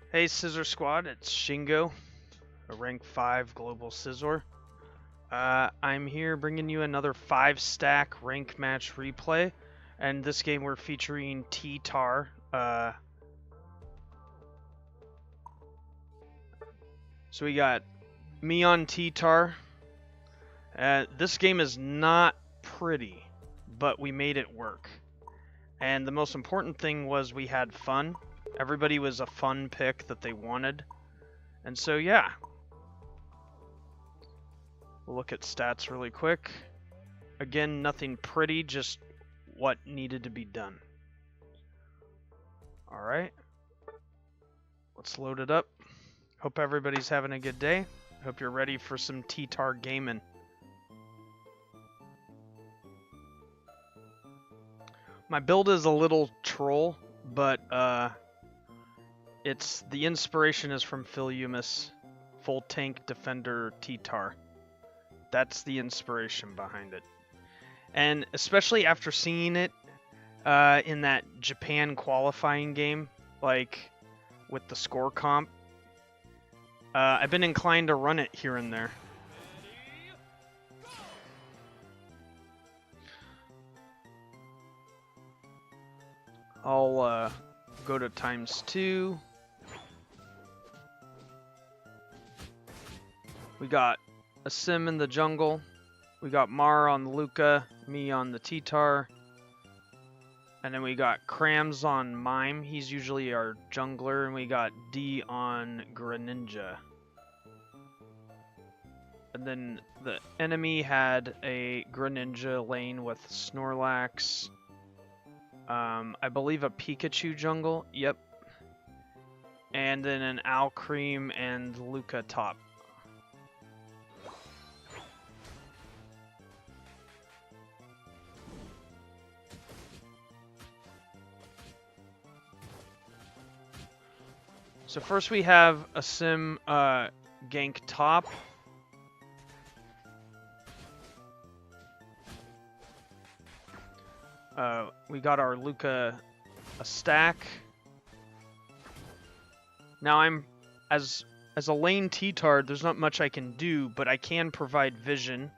Hey Scizor Squad, it's Shingo, a rank 5 global Scizor. I'm here bringing you another 5-stack rank match replay, and this game we're featuring Ttar. So we got me on Ttar. This game is not pretty, but we made it work. And the most important thing was we had fun. Everybody was a fun pick that they wanted. And so yeah. We'll look at stats really quick. Again, nothing pretty, just what needed to be done. Alright. Let's load it up. Hope everybody's having a good day. Hope you're ready for some Ttar gaming. My build is a little troll, but it's the inspiration is from Youmuus, full tank defender Ttar. That's the inspiration behind it. And especially after seeing it in that Japan qualifying game, like with the score comp, I've been inclined to run it here and there. I'll go to ×2. We got a sim in the jungle. We got Mar on the Luca, me on the Ttar. And then we got Crams on Mime. He's usually our jungler. And we got D on Greninja. And then the enemy had a Greninja lane with Snorlax. I believe a Pikachu jungle. Yep. And then an 𝗟𝗚𝗏𝗡 and Luca top. So first we have a sim gank top. We got our Luca a stack. Now I'm as a lane Ttar, there's not much I can do, but I can provide vision.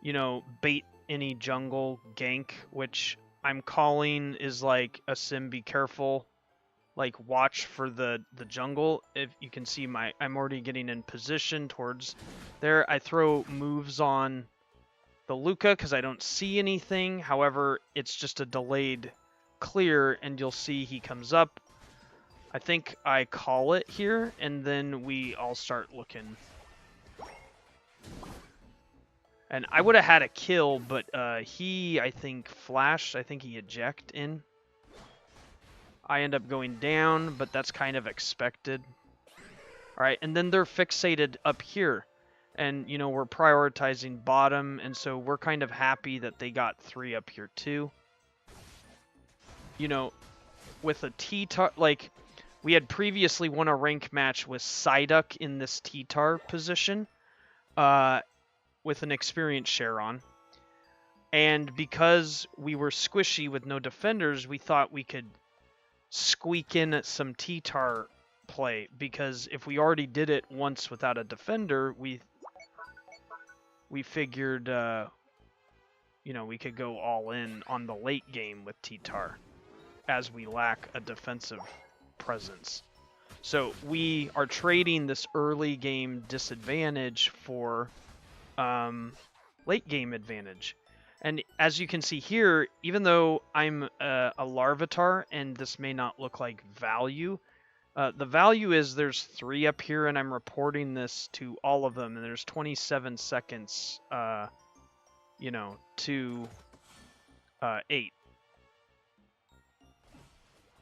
You know, bait any jungle gank, which I'm calling is like a sim be careful. Like watch for the jungle. If you can see I'm already getting in position towards there. I throw moves on the Luca because I don't see anything. However, it's just a delayed clear and you'll see he comes up. I think I call it here and then we all start looking. And I would have had a kill, but he, I think, flashed. I think he eject in. I end up going down, but that's kind of expected. Alright, and then they're fixated up here. And, you know, we're prioritizing bottom, and so we're kind of happy that they got 3 up here too. You know, with a Ttar, like, we had previously won a rank match with Psyduck in this Ttar position, with an experience share on. And because we were squishy with no defenders, we thought we could squeak in some Ttar play, because if we already did it once without a defender, we figured, you know, we could go all in on the late game with Ttar, as we lack a defensive presence. So we are trading this early game disadvantage for late game advantage. And as you can see here, even though I'm a 𝗟𝗏𝗏𝗧, and this may not look like value, the value is there's 3 up here, and I'm reporting this to all of them, and there's 27 seconds, you know, to 8.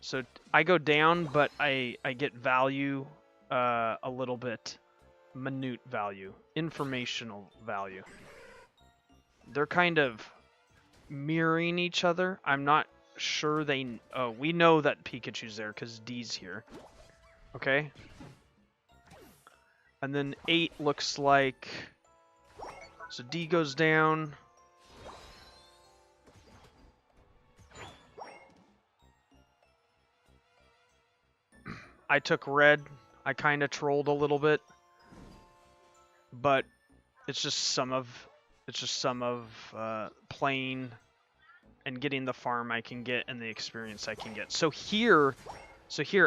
So I go down, but I get value, a little bit, minute value, informational value. They're kind of mirroring each other. I'm not sure they... Oh, we know that Pikachu's there because D's here. Okay. And then 8 looks like... So D goes down. I took red. I kind of trolled a little bit, but it's just some of playing and getting the farm I can get and the experience I can get. So here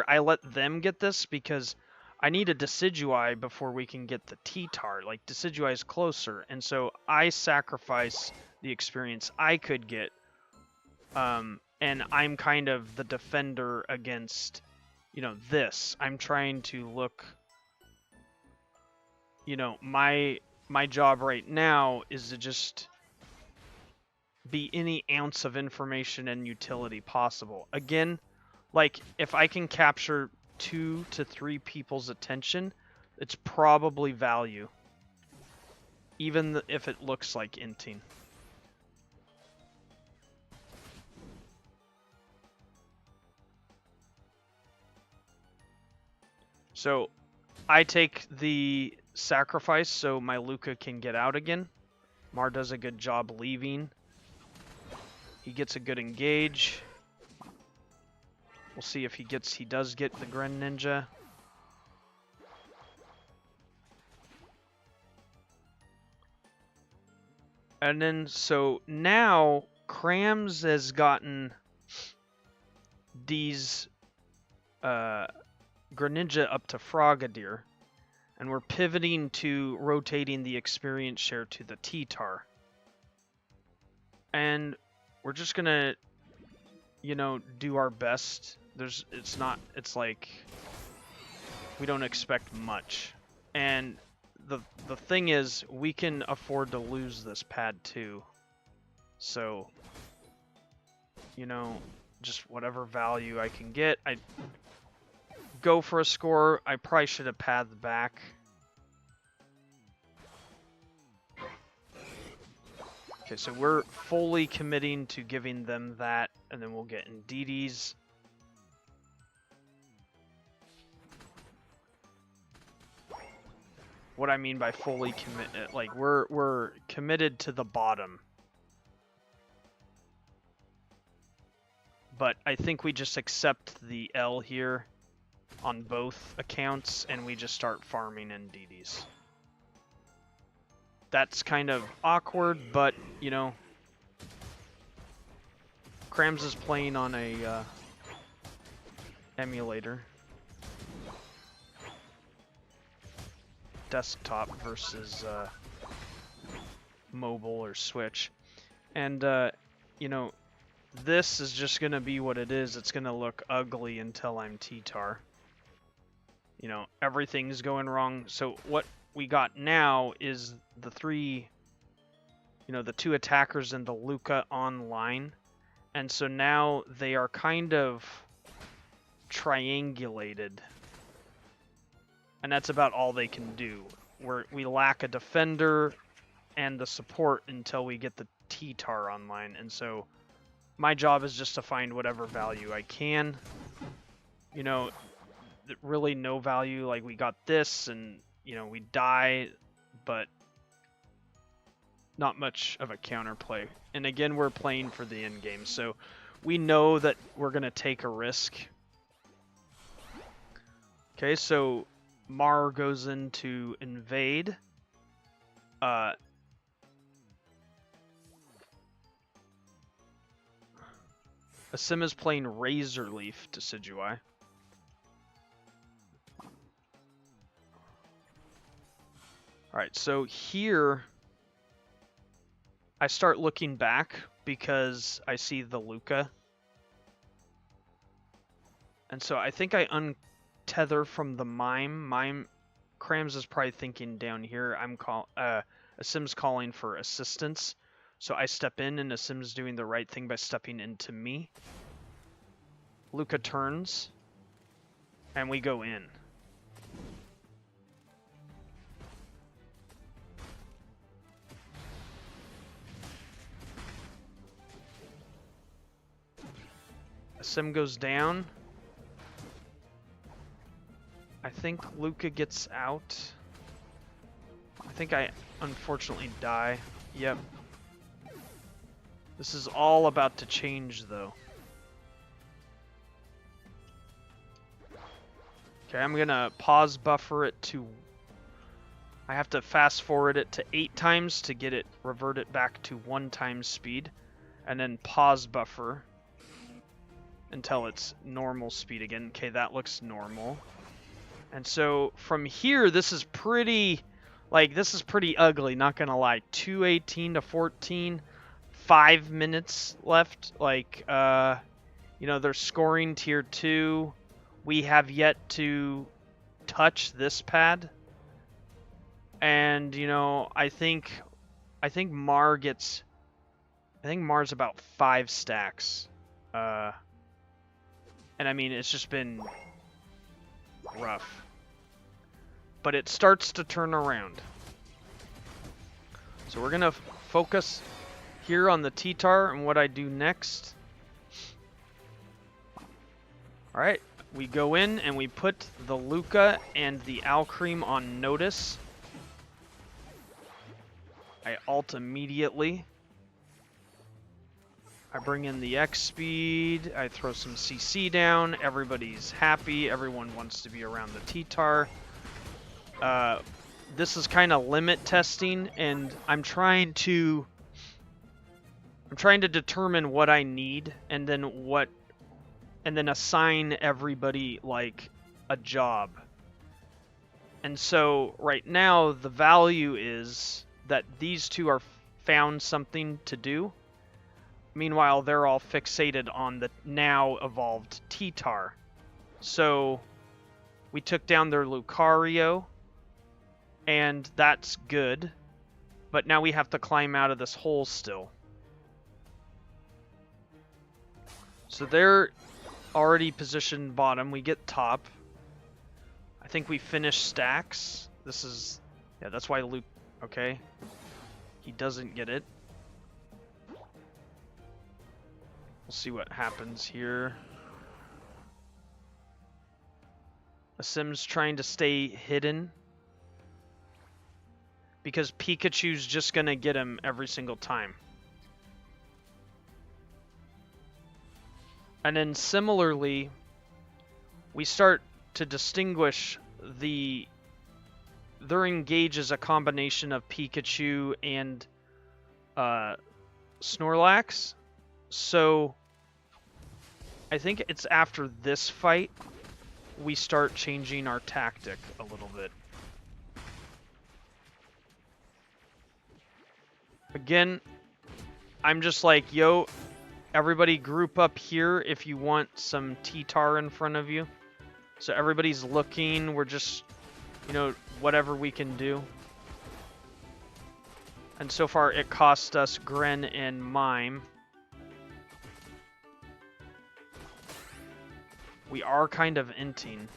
I let them get this because I need a Decidueye before we can get the Ttar. Like, Decidueye is closer, and so I sacrifice the experience I could get. And I'm kind of the defender against, you know, this. I'm trying to look, you know, my job right now is to just be any ounce of information and utility possible. Again, like, if I can capture 2 to 3 people's attention, it's probably value, even if it looks like inting. So I take the sacrifice so my Luca can get out again. Mar does a good job leaving. He gets a good engage. We'll see if he does get the Greninja. And then, so now 𝗚𝗏𝗡 has gotten these Greninja up to Frogadier, and we're pivoting to rotating the experience share to the Ttar. And we're just gonna, you know, do our best. It's like, we don't expect much. And the thing is, we can afford to lose this pad too. So, you know, just whatever value I can get. I go for a score. I probably should have pathed back. Okay, so we're fully committing to giving them that, and then we'll get Indeedee. What I mean by fully commit, like, we're committed to the bottom. But I think we just accept the L here on both accounts, and we just start farming Indeedee. That's kind of awkward, but, you know, 𝗚𝗏𝗡 is playing on a emulator. Desktop versus mobile or Switch. And, you know, this is just going to be what it is. It's going to look ugly until I'm Ttar. You know, everything's going wrong. So what we got now is the 3, you know, the 2 attackers and the Luca online. And so now they are kind of triangulated. And that's about all they can do. We lack a defender and the support until we get the Ttar online. And so my job is just to find whatever value I can. You know, really no value. Like, we got this and, you know, we die, but not much of a counterplay. And again, we're playing for the end game. So we know that we're going to take a risk. Okay, so Mar goes into invade. 𝗚𝗏𝗡 is playing Razor Leaf to Decidueye. Alright, so here I start looking back because I see the Luca. And so I think I untether from the Mime. 𝗚𝗏𝗡𝗧 is probably thinking down here. 𝗚𝗏𝗡's calling for assistance. So I step in, and 𝗚𝗏𝗡's doing the right thing by stepping into me. Luca turns, and we go in. 𝗚𝗏𝗡 goes down. I think Luca gets out. I think I unfortunately die. Yep. This is all about to change, though. Okay, I'm gonna pause buffer it to... I have to fast forward it to 8 times to get it, revert it back to 1 times speed. And then pause buffer until it's normal speed again. Okay, that looks normal. And so from here, this is pretty, this is pretty ugly, not gonna lie. 2:18 to 14, 5 minutes left. You know, they're scoring tier 2. We have yet to touch this pad. And, you know, I think Mar's about 5 stacks. And I mean, it's just been rough. But it starts to turn around. So we're going to focus here on the Ttar and what I do next. Alright, we go in and we put the Luca and the Alcreme on notice. I ult immediately. I bring in the X speed, I throw some CC down, everybody's happy, everyone wants to be around the Ttar. This is kind of limit testing, and I'm trying to determine what I need, and then assign everybody like a job. And so right now the value is that these two are found something to do. Meanwhile, they're all fixated on the now evolved Ttar. So we took down their Lucario, and that's good. But now we have to climb out of this hole still. So they're already positioned bottom. We get top. I think we finish stacks. This is... yeah, that's why Luke... okay. He doesn't get it. We'll see what happens here. The Sim's trying to stay hidden, because Pikachu's just gonna get him every single time. And then similarly, we start to distinguish their engage is a combination of Pikachu and Snorlax. So I think it's after this fight we start changing our tactic a little bit. Again, I'm just like, yo, everybody group up here if you want some Ttar in front of you. So everybody's looking, we're just, you know, whatever we can do. And so far it cost us Gren and Mime. We are kind of inting,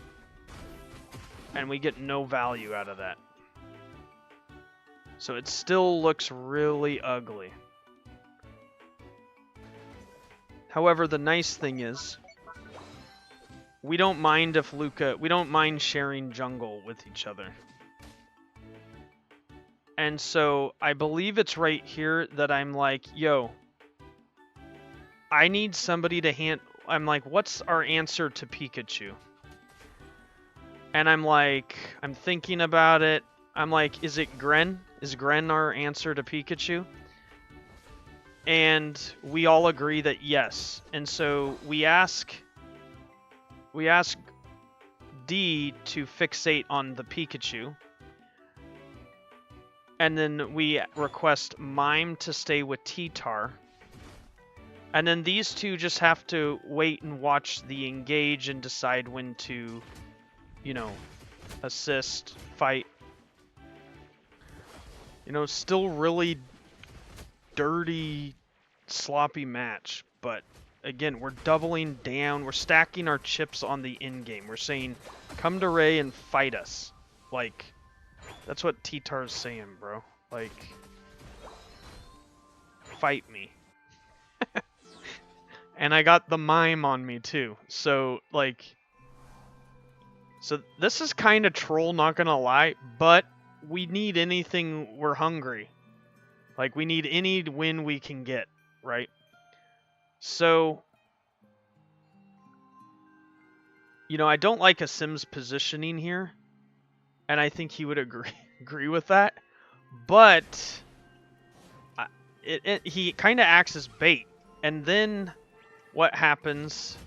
and we get no value out of that. So it still looks really ugly. However, the nice thing is, we don't mind if we don't mind sharing jungle with each other. And so I believe it's right here that I'm like, yo, I need somebody to I'm like, what's our answer to Pikachu? And I'm like, I'm thinking about it. I'm like, is it Gren? Is Gren our answer to Pikachu? And we all agree that yes. And so we ask D to fixate on the Pikachu. And then we request Mime to stay with Ttar. And then these two just have to wait and watch the engage and decide when to, you know, assist, fight. You know, still really dirty, sloppy match. But again, we're doubling down. We're stacking our chips on the end game. We're saying, come to Ray and fight us. Like, that's what Ttar's saying, bro. Like, fight me. And I got the Mime on me too. So, like... so this is kind of troll, not gonna lie. But we need anything, we're hungry. Like, we need any win we can get, right? So... You know, I don't like 𝗚𝗎𝗓's positioning here, and I think he would agree with that. But he kind of acts as bait, and then what happens?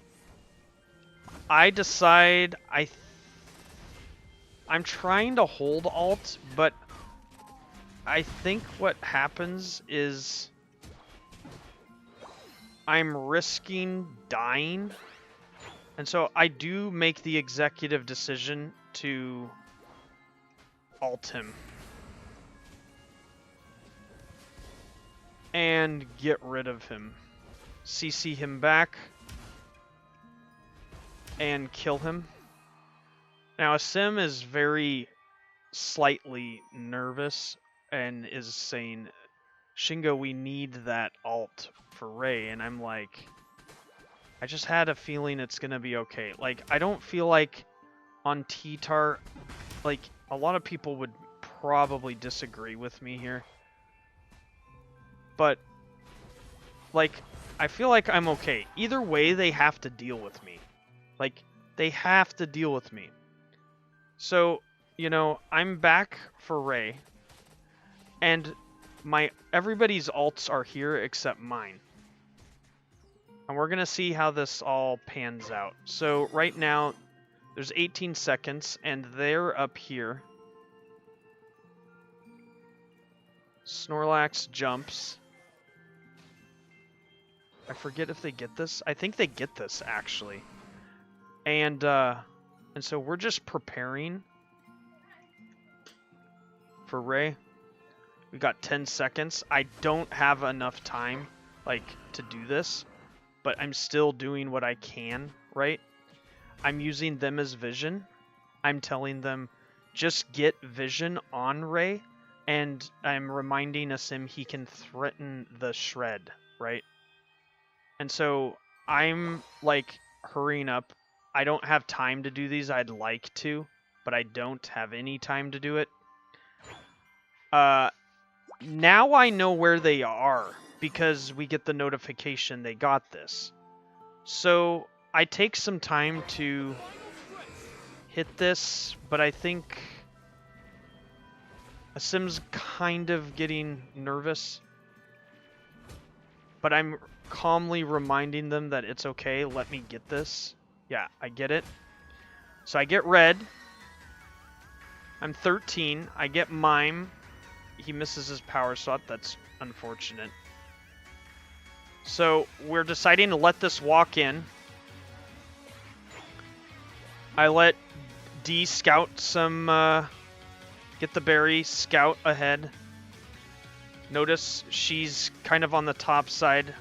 I decide I'm trying to hold alt, but I think what happens is I'm risking dying. And so I do make the executive decision to alt him. And get rid of him. CC him back. And kill him. Now, 𝗚𝗎𝗓 is very slightly nervous and is saying, Shingo, we need that alt for 𝗟𝗚. And I'm like, I just had a feeling it's going to be okay. Like, I don't feel like on Ttar, like, a lot of people would probably disagree with me here. But, like, I feel like I'm okay. Either way, they have to deal with me. Like, they have to deal with me. So, you know, I'm back for 𝗟𝗚. And everybody's alts are here except mine. And we're going to see how this all pans out. So, right now, there's 18 seconds, and they're up here. Snorlax jumps. I forget if they get this. I think they get this, actually. And so we're just preparing for 𝗟𝗚. We got 10 seconds. I don't have enough time, like, to do this. But I'm still doing what I can, right? I'm using them as vision. I'm telling them, just get vision on 𝗟𝗚. And I'm reminding 𝗚𝗎𝗓 he can threaten the shred, right? And so I'm, like, hurrying up. I don't have time to do these. I'd like to, but I don't have any time to do it. Now I know where they are because we get the notification they got this. So I take some time to hit this, but I think 𝗚𝗎𝗓's kind of getting nervous. But I'm calmly reminding them that it's okay, let me get this. Yeah, I get it. So I get red. I'm 13. I get Mime. He misses his power shot. That's unfortunate. So we're deciding to let this walk in. I let D scout some, get the berry, scout ahead. Notice she's kind of on the top side.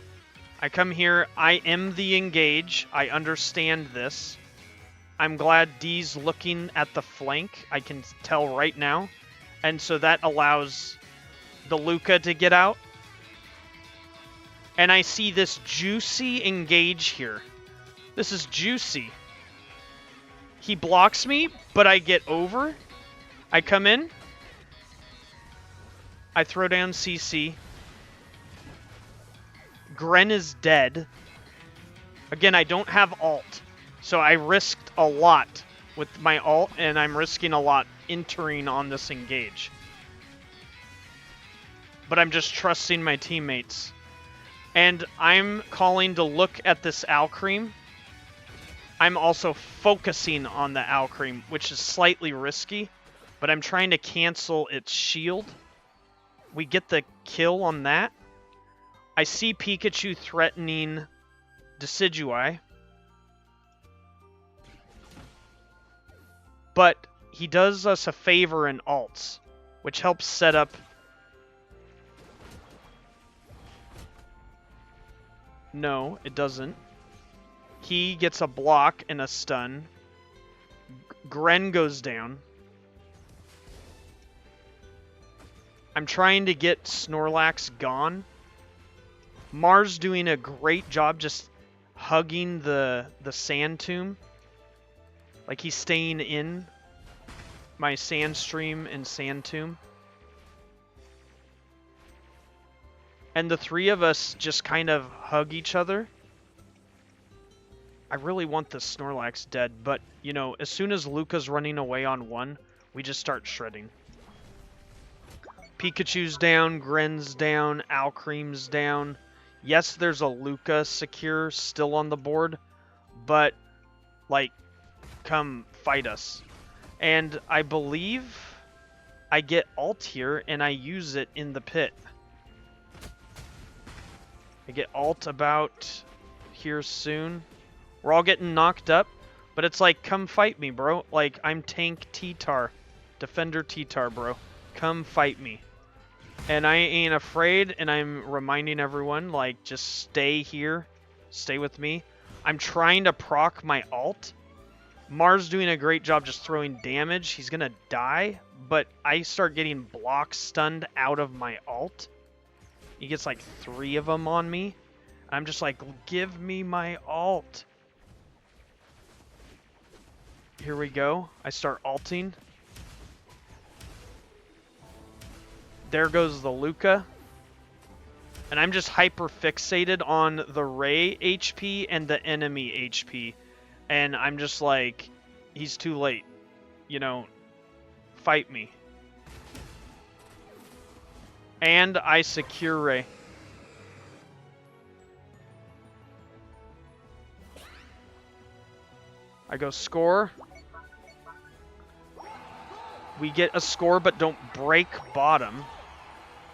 I come here. I am the engage. I understand this. I'm glad D's looking at the flank. I can tell right now. And so that allows the Luca to get out. And I see this juicy engage here. This is juicy. He blocks me, but I get over. I come in. I throw down CC. Gren is dead. Again, I don't have ult. So I risked a lot with my ult, and I'm risking a lot entering on this engage. But I'm just trusting my teammates. And I'm calling to look at this 𝗟𝗚𝗓𝗏. I'm also focusing on the 𝗟𝗚𝗓𝗏, which is slightly risky, but I'm trying to cancel its shield. We get the kill on that. I see Pikachu threatening Decidueye. But he does us a favor in ults, which helps set up... No, it doesn't. He gets a block and a stun. Gren goes down. I'm trying to get Snorlax gone. Mars doing a great job just hugging the sand tomb. Like he's staying in my sand stream and sand tomb. And the three of us just kind of hug each other. I really want the Snorlax dead, but, you know, as soon as Luca's running away on one, we just start shredding. Pikachu's down, Gren's down, Alcream's down. Yes, there's a Luca secure still on the board, but, like, come fight us. And I believe I get ult here, and I use it in the pit. I get ult about here soon. We're all getting knocked up, but it's like, come fight me, bro. Like, I'm tank Ttar. Defender Ttar, bro. Come fight me. And I ain't afraid, and I'm reminding everyone, like, just stay here. Stay with me. I'm trying to proc my ult. Mars doing a great job just throwing damage. He's gonna die, but I start getting block stunned out of my ult. He gets like 3 of them on me. I'm just like, give me my ult. Here we go. I start ulting. There goes the Luca. And I'm just hyper fixated on the Ray HP and the enemy HP. And I'm just like, he's too late. You know, fight me. And I secure Ray. I go score. We get a score, but don't break bottom.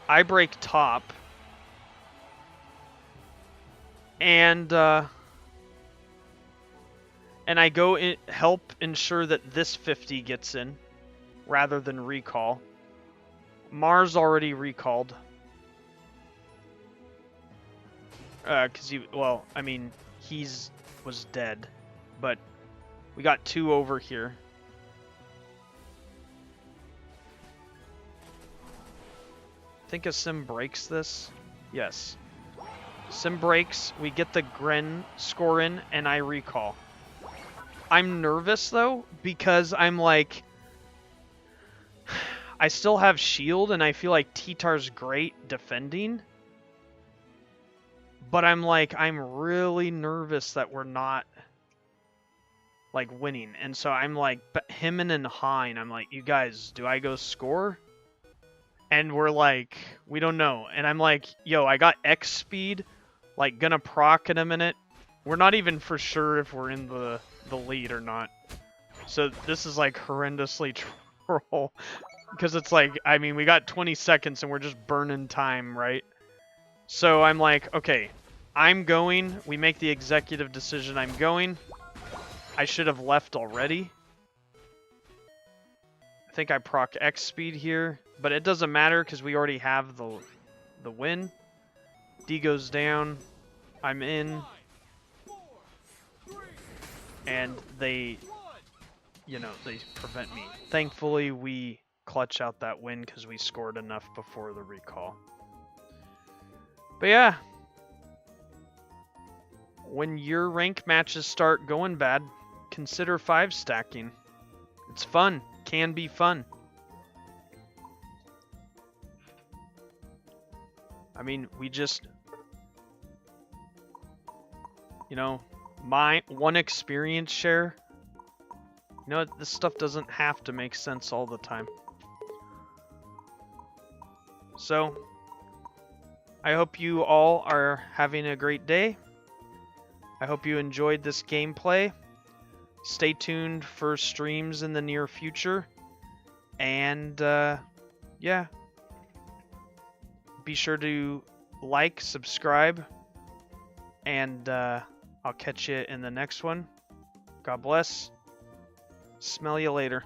I break top. And I go in, help ensure that this 50 gets in, rather than recall. Mars already recalled. Cause well, I mean, was dead, but we got 2 over here. I think a sim breaks this. Yes. Sim breaks, we get the Gren score in, and I recall. I'm nervous, though, because I'm like... I still have shield, and I feel like Ttar's great defending. But I'm like, I'm really nervous that we're not, like, winning. And so I'm like, him and Hein, I'm like, you guys, do I go score? And we're like, we don't know. And I'm like, yo, I got X speed, like, gonna proc in a minute. We're not even for sure if we're in the lead or not. So this is, like, horrendously troll. Because it's like, I mean, we got 20 seconds and we're just burning time, right? So I'm like, okay, I'm going. We make the executive decision, I'm going. I should have left already. I think I proc X speed here, but it doesn't matter because we already have the win. D goes down. I'm in. And they, you know, they prevent me. Thankfully, we clutch out that win because we scored enough before the recall. But yeah, when your rank matches start going bad, consider 5 stacking. It's fun. Can be fun. I mean, we just, you know, my one experience share. You know, this stuff doesn't have to make sense all the time. So, I hope you all are having a great day. I hope you enjoyed this gameplay. Stay tuned for streams in the near future. And, yeah. Be sure to like, subscribe, and I'll catch you in the next one. God bless. Smell you later.